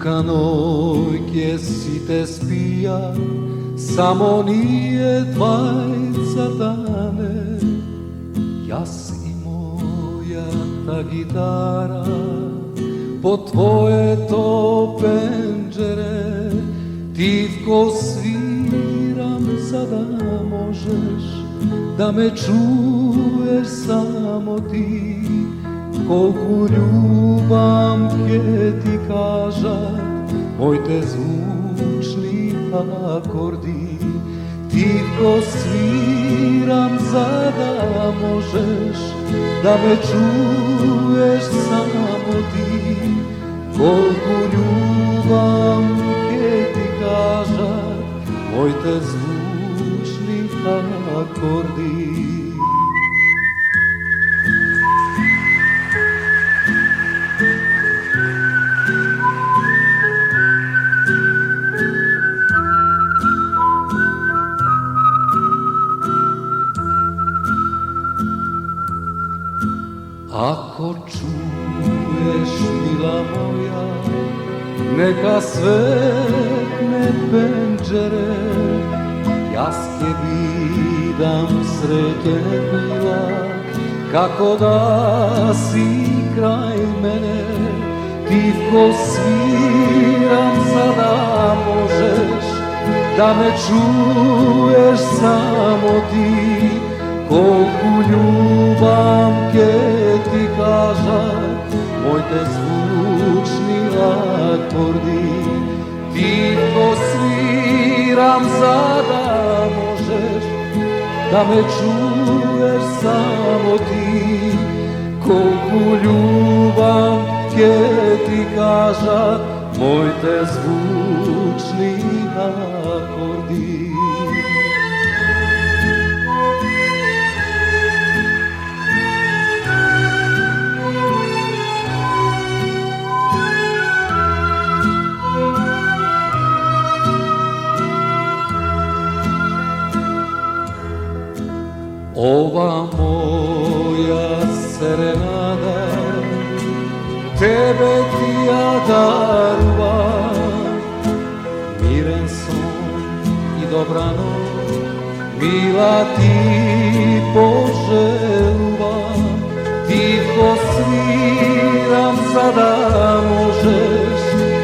Тивка ној ќе сите спија, само ние двајцата не. Јас и мојата гитара по твоето пенџере, Тивко свирам за да можеш да ме чуеш само ти. Колку љубам ќе ти кажат моите звучни акорди. Тивко свирам за да можеш да ме чуеш само ти. Колку љубам ќе ти кажат моите звучни акорди. Ако чуеш, мила моја, нека светне пенџере, јас ќе бидам среќен, мила, како да си крај мене. Тивко свирам за да можеш да ме чуеш само ти. Колку љубам ќе ти кажат моите звучни акорди. Тивко свирам за да можеш да ме чуеш само ти. Колку љубам ќе ти кажат моите звучни акорди. Ова моја серенада тебе ти ја дарувам. Мирен сон и добра ноќ, мила ти пожелувам. Тивко свирам за да можеш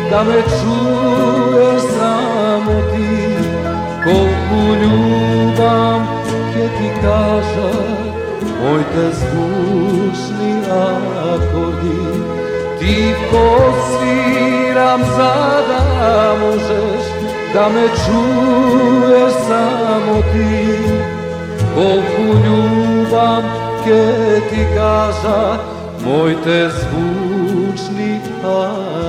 да ме чуеш само ти. Колку љубам ќе ти кажат моите звучни акорди. Тивко свирам за да можеш да ме чуеш само ти. Колку љубам ќе ти кажат моите звучни акорди.